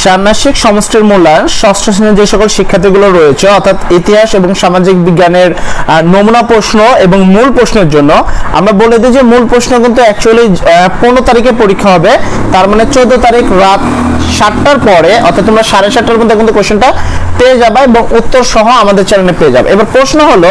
ষান্মাসিক সমষ্টির মূল্যায়ন ষষ্ঠ শ্রেণীর যে সকল শিক্ষার্থীগুলো রয়েছে অর্থাৎ ইতিহাস এবং সামাজিক বিজ্ঞানের নমুনা প্রশ্ন এবং মূল প্রশ্নের জন্য আমরা বলে দিই যে মূল প্রশ্ন কিন্তু অ্যাকচুয়ালি 15 তারিখে পরীক্ষা হবে, তার মানে 14 তারিখ রাত 7টার পরে অর্থাৎ তোমরা 7:30টার মধ্যে কিন্তু কোশ্চেনটা পেয়ে যাবে এবং উত্তর সহ আমাদের চ্যানেলে পেয়ে যাবে। এবার প্রশ্ন হলো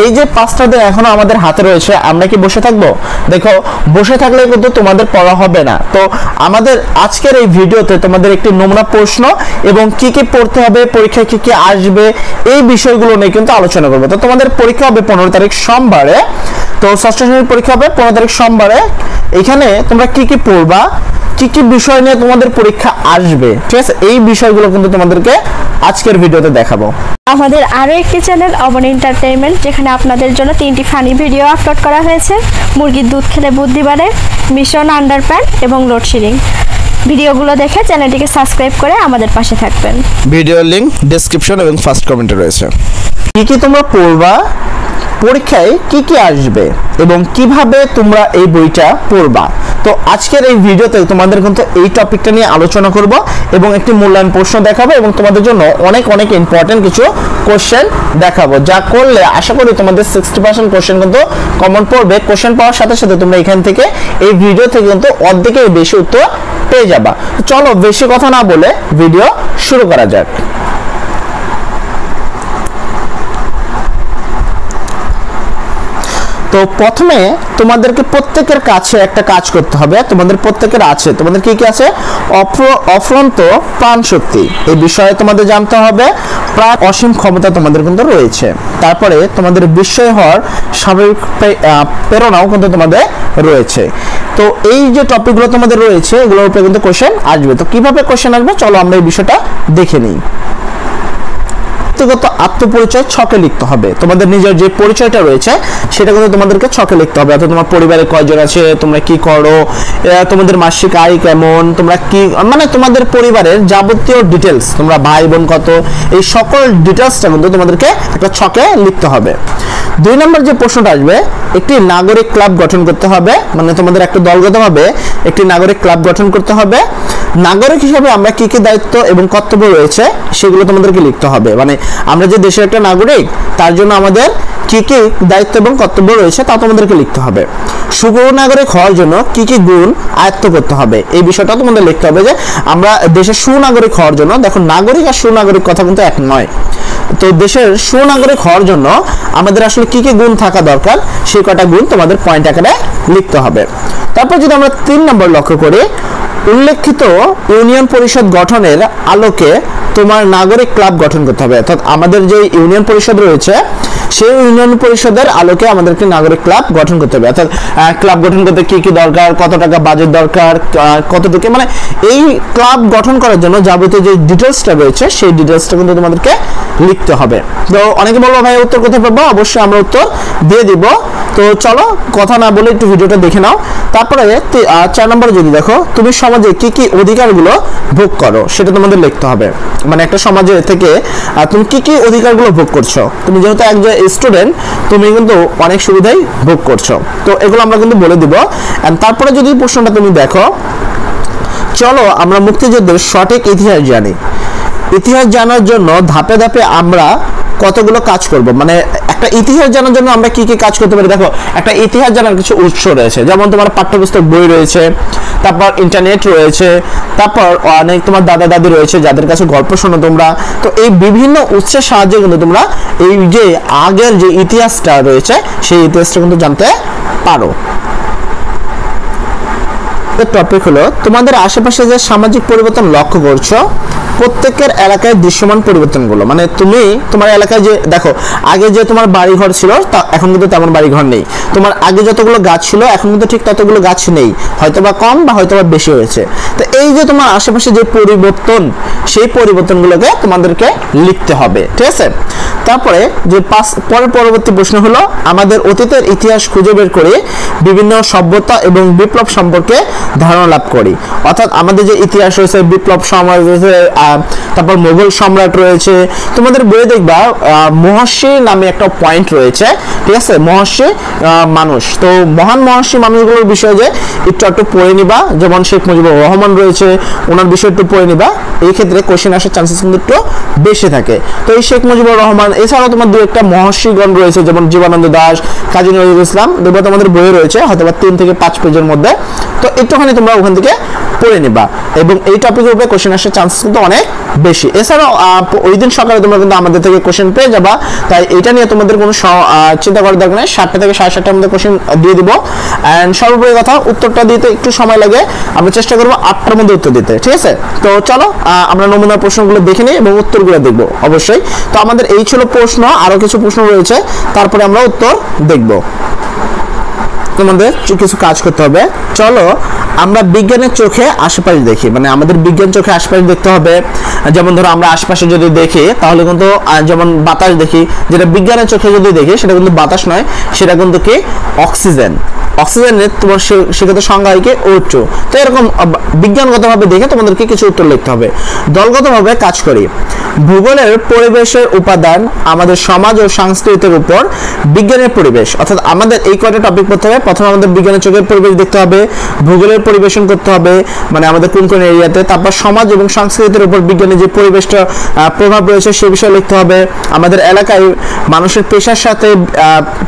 এই যে 5টা দিন এখনো আমাদের হাতে রয়েছে, আমরা কি বসে থাকবো? দেখো বসে থাকলে কিন্তু তোমাদের পড়া হবে না। তো আমাদের আজকের এই ভিডিওতে তোমাদের একটি নমুনা প্রশ্ন এবং কি কি পড়তে হবে, পরীক্ষায় কি কি আসবে এই বিষয়গুলো নিয়ে কিন্তু আলোচনা করবো। তো তোমাদের পরীক্ষা হবে 15 তারিখ সোমবারে, তো ষষ্ঠ শ্রেণীর পরীক্ষা হবে 15 তারিখ সোমবারে। এখানে তোমরা কি কি পড়বা, কি কি বিষয় নিয়ে তোমাদের পরীক্ষা আসবে, ঠিক আছে, এই বিষয়গুলো কিন্তু তোমাদেরকে আজকের ভিডিওতে দেখাবো। আমাদের আরো একটি চ্যানেল অবন এন্টারটেইনমেন্ট, যেখানে আপনাদের জন্য 3টি ফানি ভিডিও আপলোড করা হয়েছে। মুরগির দুধ খেলে বুদ্ধি বাড়ে, মিশন আন্ডারপ্যান্ট এবং লোডশেডিং। ভিডিওগুলো দেখে চ্যানেলটিকে সাবস্ক্রাইব করে আমাদের পাশে থাকবেন। ভিডিওর লিংক ডেসক্রিপশন এবং ফার্স্ট কমেন্টে রয়েছে। কি কি তোমরা পড়বা, পরীক্ষায় কি কি আসবে এবং কিভাবে তোমরা এই বইটা পড়বা, তো আজকের এই ভিডিওতে তোমাদের কিন্তু এই টপিকটা নিয়ে আলোচনা করব এবং একটি মূল্যায়ন প্রশ্ন দেখাবো এবং তোমাদের জন্য অনেক অনেক ইম্পর্টেন্ট কিছু কোশ্চেন দেখাবো, যা করলে আশা করি তোমাদের 60% কোশ্চেন কিন্তু কমন পড়বে। কোশ্চেন পাওয়ার সাথে সাথে তোমরা এখান থেকে এই ভিডিও থেকে কিন্তু অর্ধেকের বেশি উত্তর পেয়ে যাবা। চলো বেশি কথা না বলে ভিডিও শুরু করা যাক। তো প্রথমে তোমাদেরকে প্রত্যেকের কাছে একটা কাজ করতে হবে, তোমাদের প্রত্যেকের আছে, তোমাদের কি কি আছে, অফুরন্ত প্রাণ শক্তি এই বিষয়ে তোমাদের জানতে হবে, প্রায় অসীম ক্ষমতা তোমাদের কিন্তু রয়েছে। তারপরে তোমাদের বিস্ময় হওয়ার স্বাভাবিক প্রেরণাও কিন্তু তোমাদের রয়েছে। তো এই যে টপিকগুলো তোমাদের রয়েছে এগুলোর উপরে কিন্তু কোশ্চেন আসবে। তো কিভাবে কোশ্চেন আসবে চলো আমরা এই বিষয়টা দেখে নিই। ব্যক্তিগত আত্মপরিচয় ছকে লিখতে হবে, তোমাদের নিজের যে পরিচয়টা রয়েছে সেটা কিন্তু তোমাদেরকে ছকে লিখতে হবে। অর্থাৎ তোমার পরিবারে কয়জন আছে, তোমরা কি করো, তোমাদের মাসিক আয় কেমন, তোমরা কি মানে তোমাদের পরিবারের যাবতীয় ডিটেলস, তোমরা ভাই বোন কত, এই সকল ডিটেলসটা কিন্তু তোমাদেরকে একটা ছকে লিখতে হবে। 2 নম্বর যে প্রশ্নটা আসবে, একটি নাগরিক ক্লাব গঠন করতে হবে, মানে তোমাদের একটা দলগতভাবে একটি নাগরিক ক্লাব গঠন করতে হবে। নাগরিক হিসেবে আমরা কি কি দায়িত্ব এবং কর্তব্য রয়েছে সেগুলো তোমাদেরকে লিখতে হবে, মানে আমরা যে দেশের একটা নাগরিক তার জন্য আমাদের কি কি দায়িত্ব এবং কর্তব্য রয়েছে তা তোমাদেরকে লিখতে হবে। সুনাগরিক হওয়ার জন্য কি কি গুণ আয়ত্ত করতে হবে এই বিষয়টা তোমাদের লিখতে হবে, যে আমরা দেশের সুনাগরিক হওয়ার জন্য, দেখো নাগরিক আর সুনাগরিক কথা কিন্তু এক নয়, তো দেশের সুনাগরিক হওয়ার জন্য আমাদের আসলে কি কি গুণ থাকা দরকার সেই কটা গুণ তোমাদের পয়েন্ট আকারে লিখতে হবে। তারপর যদি আমরা 3 নম্বর লক্ষ্য করি, উল্লেখিত ইউনিয়ন পরিষদ গঠনের আলোকে তোমার নাগরিক ক্লাব গঠন করতে হবে। অর্থাৎ আমাদের যে ইউনিয়ন পরিষদ রয়েছে সেই ইউনিয়ন পরিষদের আলোকে আমাদেরকে নাগরিক ক্লাব গঠন করতে হবে। অর্থাৎ ক্লাব গঠন করতে কি কি দরকার, কত টাকা বাজেট দরকার, কতটুকু, মানে এই ক্লাব গঠন করার জন্য যাবতীয় যে ডিটেলসটা রয়েছে সেই ডিটেলসটা কিন্তু তোমাদেরকে লিখতে হবে। তো অনেকে বলবো ভাই উত্তর কোথায় পাবো, অবশ্যই আমরা উত্তর দিয়ে দিব। তো চলো কথা না বলে একটু ভিডিওটা দেখে নাও। তারপরে 4 নম্বরে যদি দেখো, তুমি সমাজে কি কি অধিকারগুলো ভোগ করো সেটা তোমাদের লিখতে হবে, মানে একটা সমাজে থেকে তুমি কি কি অধিকারগুলো ভোগ করছো। তুমি যেহেতু একজন স্টুডেন্ট তুমি কিন্তু অনেক সুবিধাই ভোগ করছো, তো এগুলো আমরা কিন্তু বলে দিব। তারপরে যদি প্রশ্নটা তুমি দেখো, চলো আমরা মুক্তিযুদ্ধের সঠিক ইতিহাস জানি। ইতিহাস জানার জন্য ধাপে ধাপে আমরা কতগুলো কাজ করব, মানে একটা ইতিহাস জানার জন্য আমরা কি কি কাজ করতে পারি। দেখো একটা ইতিহাস জানার কিছু উৎস রয়েছে, যেমন তোমার পাঠ্যপুস্তক বই রয়েছে, তারপর ইন্টারনেট রয়েছে, তারপর অনেক তোমার দাদা দাদি রয়েছে যাদের কাছে গল্প শোনো তোমরা। তো এই বিভিন্ন উৎসের সাহায্যে কিন্তু তোমরা এই যে আগের যে ইতিহাসটা রয়েছে সেই ইতিহাসটা কিন্তু জানতে পারো। টপিক হলো তোমাদের আশেপাশে যে সামাজিক পরিবর্তন লক্ষ্য করছো প্রত্যেকের এলাকায় দৃশ্যমান পরিবর্তনগুলো, মানে তুমি তোমার এলাকায় যে দেখো আগে যে তোমার বাড়ি ঘর ছিল এখন কিন্তু তেমন বাড়ি ঘর নেই, তোমার আগে যতগুলো গাছ ছিল এখন কিন্তু ঠিক ততগুলো গাছ নেই, হয়তোবা কম বা হয়তোবা বেশি হয়েছে। তো এই যে তোমার আশেপাশে যে পরিবর্তন সেই পরিবর্তনগুলোকে তোমাদেরকে লিখতে হবে, ঠিক আছে। তারপরে যে পরবর্তী প্রশ্ন হলো, আমাদের অতীতের ইতিহাস খুঁজে বের করে বিভিন্ন সভ্যতা এবং বিপ্লব সম্পর্কে ধারণা লাভ করি। অর্থাৎ আমাদের যে ইতিহাস রয়েছে, বিপ্লব সমাজ রয়েছে, তারপর মোগল সম্রাট রয়েছে, তোমাদের বইয়ে দেখবা মহর্ষি নামে একটা পয়েন্ট রয়েছে, ঠিক আছে, মহর্ষি মানুষ। তো মহান মহর্ষি মানুষগুলোর বিষয়ে যে একটু পড়ে নিবা, যেমন শেখ মুজিবুর রহমান রয়েছে ওনার বিষয় একটু পড়ে নিবা, এই ক্ষেত্রে কোশ্চেন আসার চান্সেস কিন্তু একটু বেশি থাকে। তো এই শেখ মুজিবুর রহমান, এছাড়াও তোমার দু একটা মহর্ষিগণ রয়েছে, যেমন জীবনানন্দ দাশ, কাজী নজরুল ইসলাম, দেখবো তোমাদের বইয়ে রয়েছে হয়তো 3 থেকে 5 পেজের মধ্যে। তো একটুখানি তোমরা ওখান থেকে পড়ে নিবা, এবং এই টপিকের উপরে কোশ্চেন আসার চান্সেস কিন্তু অনেক বেশি। এছাড়াও ওই দিন সকালে তোমরা কিন্তু আমাদের থেকে কোশ্চেন পেয়ে যাবা, তাই এটা নিয়ে তোমাদের কোনো চিন্তা করার দরকার নেই। 7টা থেকে 7:30টার মধ্যে কোশ্চেন দিয়ে দিব। অ্যান্ড সর্বোপরি কথা, উত্তরটা দিতে একটু সময় লাগে, আমরা চেষ্টা করবো 8টার মধ্যে উত্তর দিতে, ঠিক আছে? তো চলো আমরা নমুনা প্রশ্নগুলো দেখে নিই এবং উত্তরগুলো দেখবো অবশ্যই। তো আমাদের এই ছিল প্রশ্ন, আরো কিছু প্রশ্ন রয়েছে, তারপরে আমরা উত্তর দেখব। তোমাদের কিছু কাজ করতে হবে। চলো আমরা বিজ্ঞানের চোখে আশেপাশে দেখি, মানে আমাদের বিজ্ঞান চোখে আশেপাশে দেখতে হবে। যেমন ধরো আমরা আশেপাশে যদি দেখি তাহলে কিন্তু যেমন বাতাস দেখি, যেটা বিজ্ঞানের চোখে যদি দেখি সেটা কিন্তু বাতাস নয়, সেটা কিন্তু কি অক্সিজেন। অক্সিজেনের তোমার সেক্ষেত্রে সংজ্ঞা হয় কি O2। তো এরকম বিজ্ঞানগতভাবে দেখে তোমাদেরকে কিছু উত্তর লিখতে হবে। দলগতভাবে কাজ করি। ভূগোলের পরিবেশের উপাদান আমাদের সমাজ ও সংস্কৃতির উপর বিজ্ঞানের পরিবেশ, অর্থাৎ আমাদের এই কয়টা টপিক পড়তে হবে। প্রথমে আমাদের বিজ্ঞানের চোখের পরিবেশ দেখতে হবে, ভূগোলের পরিবেশন করতে হবে, মানে আমাদের কোন কোন এরিয়াতে, তারপর সমাজ এবং সংস্কৃতির উপর বিজ্ঞানের যে পরিবেশটা প্রভাব রয়েছে সে বিষয়ে লিখতে হবে। আমাদের এলাকায় মানুষের পেশার সাথে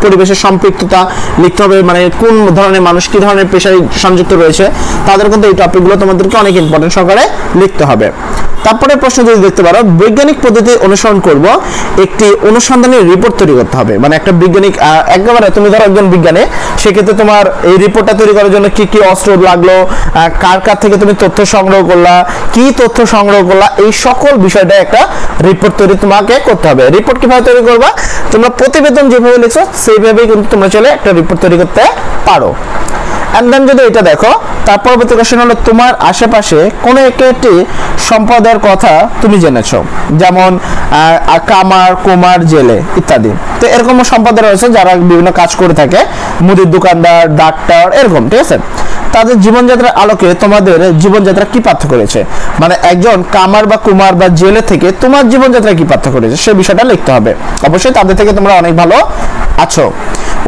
পরিবেশের সম্পৃক্ততা লিখতে হবে, মানে কোন ধরনের মানুষ কি ধরনের পেশায় সংযুক্ত রয়েছে তাদের কিন্তু এই টপিকগুলো তোমাদেরকে অনেক ইম্পর্টেন্ট সহকারে লিখতে হবে। তারপরে প্রশ্ন যদি দেখতে পারো, বৈজ্ঞানিক পদ্ধতি অনুসরণ করব, একটি অনুসন্ধানী রিপোর্ট তৈরি করতে হবে। মানে একটা বৈজ্ঞানিক একেবারে তুমি ধরো একজন বিজ্ঞানী, সেক্ষেত্রে তোমার এই রিপোর্টটা তৈরি করার জন্য কি কি অস্ত্র লাগলো, কার কার থেকে তুমি তথ্য সংগ্রহ করলা, কি তথ্য সংগ্রহ করলা, এই সকল বিষয়টা একটা রিপোর্ট তৈরি তোমাকে করতে হবে। রিপোর্ট কিভাবে তৈরি করবা, তোমরা প্রতিবেদন যেভাবে লিখছো সেইভাবেই কিন্তু তোমরা চলে একটা রিপোর্ট তৈরি করতে পারো। এন্ড দেন যদি এটা দেখো, তার পরবর্তী কোশ্চেন হলো তোমার আশেপাশে কোনো একটি সম্প্রদায়ের কথা তুমি জেনেছো, যেমন কামার, কুমার, জেলে ইত্যাদি। তো এরকম সম্প্রদায় রয়েছে যারা বিভিন্ন কাজ করে থাকে, মুদির দোকানদার, ডাক্তার, এরকম, ঠিক আছে? তাদের জীবনযাত্রার আলোকে তোমাদের জীবনযাত্রা কি পার্থক্য রয়েছে, মানে একজন কামার বা কুমার বা জেলে থেকে তোমার জীবনযাত্রা কি পার্থক্য রয়েছে সে বিষয়টা লিখতে হবে। অবশ্যই তাদের থেকে তোমরা অনেক ভালো আছো।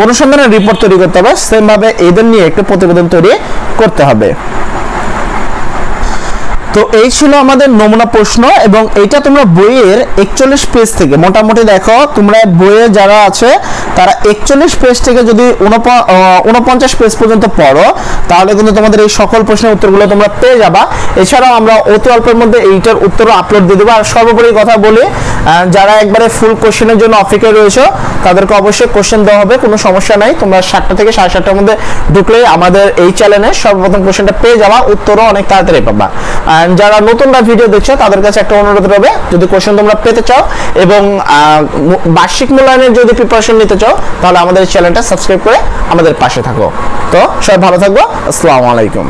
অনুসন্ধানের রিপোর্ট তৈরি করতে হবে, সেম ভাবে এদের নিয়ে একটা প্রতিবেদন তৈরি করতে হবে। তো এই ছিল আমাদের নমুনা প্রশ্ন, এবং এইটা তোমরা বইয়ের 41 পেজ থেকে মোটামুটি দেখো, তোমরা বইয়ে যারা আছে তারা 41 পেজ থেকে যদি 49 পেজ পর্যন্ত পড়ো তাহলে কিন্তু তোমাদের এই সকল প্রশ্নের উত্তরগুলো তোমরা পেয়ে যাবা। এছাড়াও আমরা অতি অল্পের মধ্যে এইটার উত্তরও আপলোড দিয়ে দেবো। আর সর্বোপরি কথা বলি, যারা একবারে ফুল কোশ্চেনের জন্য অপেক্ষায় রয়েছে তাদেরকে অবশ্যই কোশ্চেন দেওয়া হবে, কোনো সমস্যা নাই। তোমরা 7টা থেকে 7:30টার মধ্যে ঢুকলেই আমাদের এই চ্যানেলে সর্বপ্রথম কোশ্চেনটা পেয়ে যাবা, উত্তরও অনেক তাড়াতাড়ি পাবা। যারা নতুনরা ভিডিও দেখছো তাদের কাছে একটা অনুরোধ রবে, যদি কোশ্চেন তোমরা পেতে চাও এবং বার্ষিক মূল্যায়নের যদি প্রিপারেশন নিতে চাও তাহলে আমাদের এই চ্যানেলটা সাবস্ক্রাইব করে আমাদের পাশে থাকো। তো সবাই ভালো থাকবো, আসসালামু আলাইকুম।